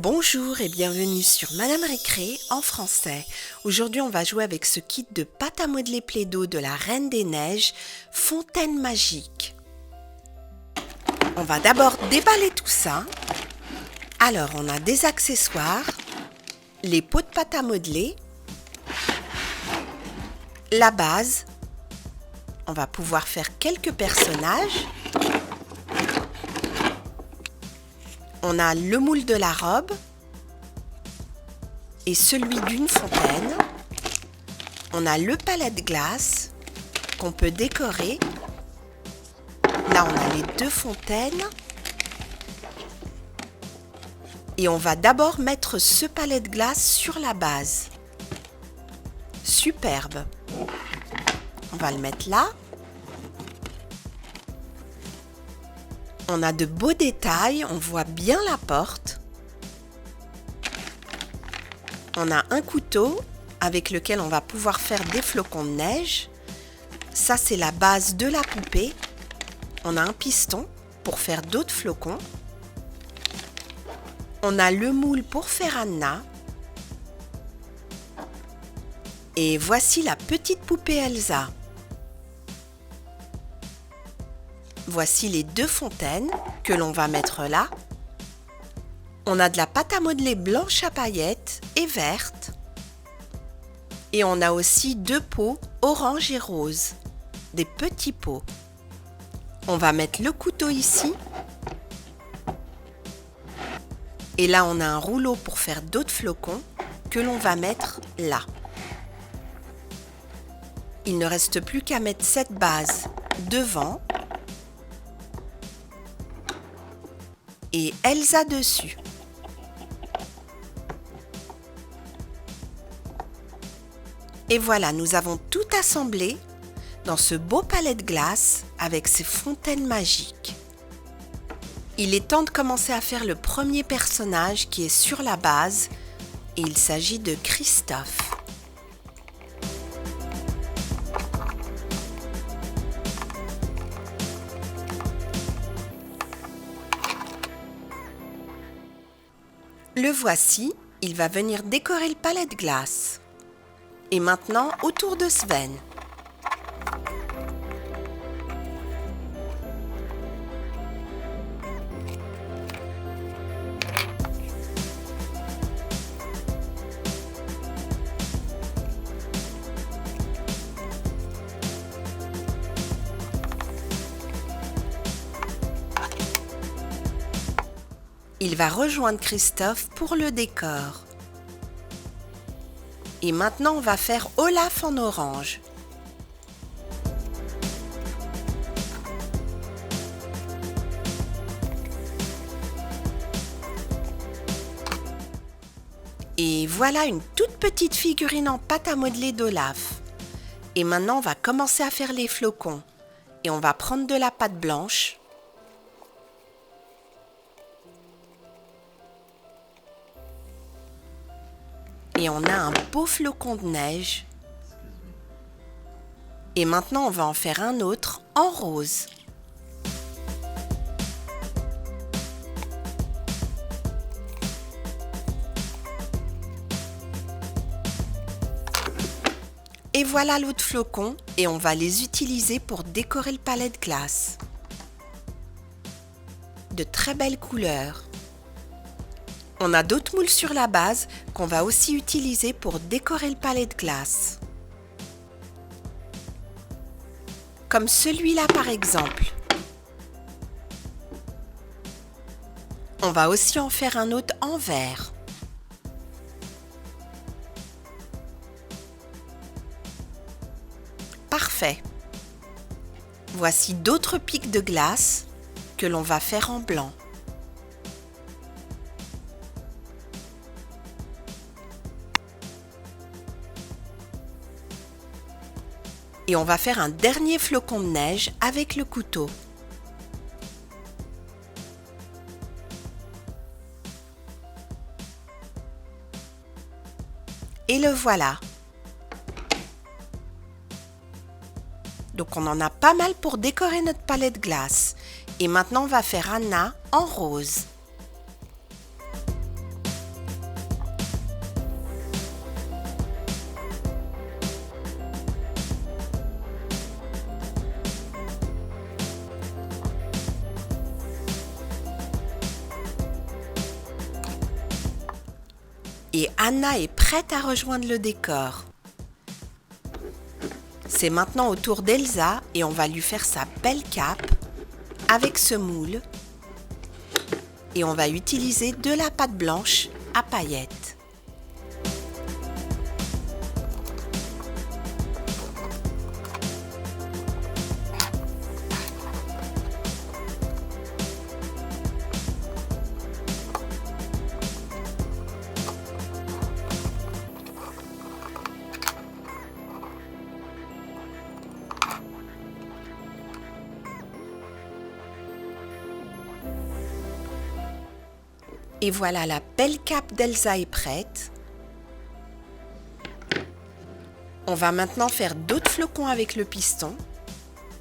Bonjour et bienvenue sur Madame Récré en français. Aujourd'hui, on va jouer avec ce kit de pâte à modeler Play-Doh de la Reine des Neiges, Fontaine Magique. On va d'abord déballer tout ça. Alors, on a des accessoires, les pots de pâte à modeler, la base. On va pouvoir faire quelques personnages. On a le moule de la robe et celui d'une fontaine. On a le palais de glace qu'on peut décorer. Là, on a les deux fontaines. Et on va d'abord mettre ce palais de glace sur la base. Superbe. On va le mettre là. On a de beaux détails, on voit bien la porte. On a un couteau avec lequel on va pouvoir faire des flocons de neige. Ça, c'est la base de la poupée. On a un piston pour faire d'autres flocons. On a le moule pour faire Anna. Et voici la petite poupée Elsa. Voici les deux fontaines que l'on va mettre là. On a de la pâte à modeler blanche à paillettes et verte. Et on a aussi deux pots orange et rose, des petits pots. On va mettre le couteau ici. Et là, on a un rouleau pour faire d'autres flocons que l'on va mettre là. Il ne reste plus qu'à mettre cette base devant. Et Elsa dessus. Et voilà, nous avons tout assemblé dans ce beau palais de glace avec ses fontaines magiques. Il est temps de commencer à faire le premier personnage qui est sur la base et il s'agit de Christophe. Le voici, il va venir décorer le palais de glace. Et maintenant, autour de Sven. Il va rejoindre Christophe pour le décor. Et maintenant, on va faire Olaf en orange. Et voilà une toute petite figurine en pâte à modeler d'Olaf. Et maintenant, on va commencer à faire les flocons. Et on va prendre de la pâte blanche. Et on a un beau flocon de neige. Et maintenant, on va en faire un autre en rose. Et voilà l'autre flocon et on va les utiliser pour décorer le palais de glace. De très belles couleurs. On a d'autres moules sur la base qu'on va aussi utiliser pour décorer le palais de glace. Comme celui-là par exemple. On va aussi en faire un autre en verre. Parfait. Voici d'autres pics de glace que l'on va faire en blanc. Et on va faire un dernier flocon de neige avec le couteau. Et le voilà. Donc on en a pas mal pour décorer notre palais de glace. Et maintenant on va faire Anna en rose. Et Anna est prête à rejoindre le décor. C'est maintenant au tour d'Elsa et on va lui faire sa belle cape avec ce moule. Et on va utiliser de la pâte blanche à paillettes. Et voilà, la belle cape d'Elsa est prête. On va maintenant faire d'autres flocons avec le piston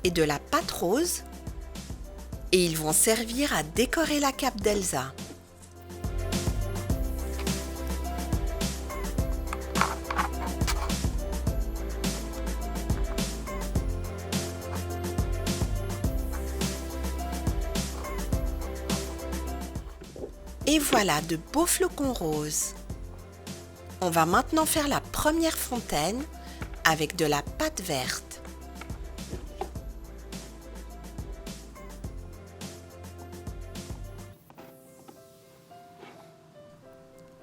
et de la pâte rose. Et ils vont servir à décorer la cape d'Elsa. Et voilà de beaux flocons roses. On va maintenant faire la première fontaine avec de la pâte verte.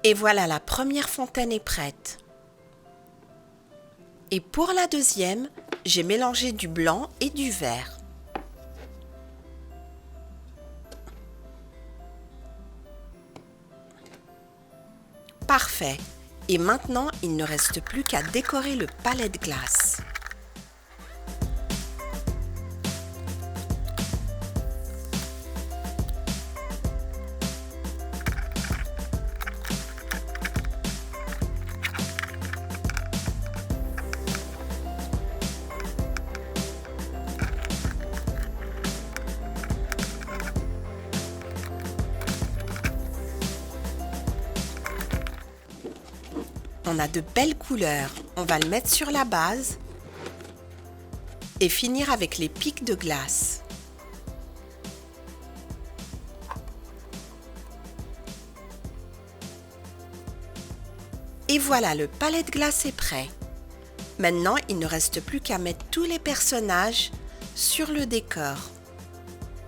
Et voilà, la première fontaine est prête. Et pour la deuxième, j'ai mélangé du blanc et du vert. Parfait. Et maintenant, il ne reste plus qu'à décorer le palais de glace. On a de belles couleurs. On va le mettre sur la base et finir avec les pics de glace. Et voilà, le palais de glace est prêt. Maintenant, il ne reste plus qu'à mettre tous les personnages sur le décor.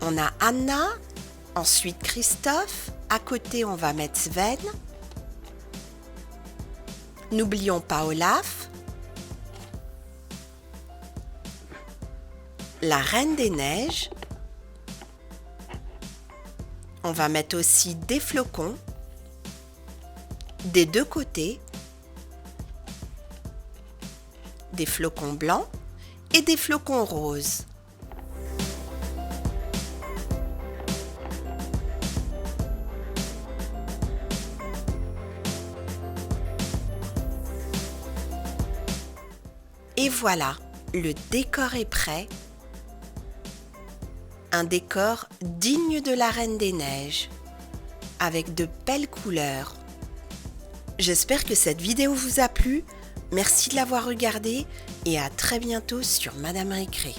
On a Anna, ensuite Christophe. À côté, on va mettre Sven. N'oublions pas Olaf, la Reine des Neiges. On va mettre aussi des flocons des deux côtés, des flocons blancs et des flocons roses. Et voilà, le décor est prêt. Un décor digne de la Reine des Neiges, avec de belles couleurs. J'espère que cette vidéo vous a plu. Merci de l'avoir regardée et à très bientôt sur Madame Récré.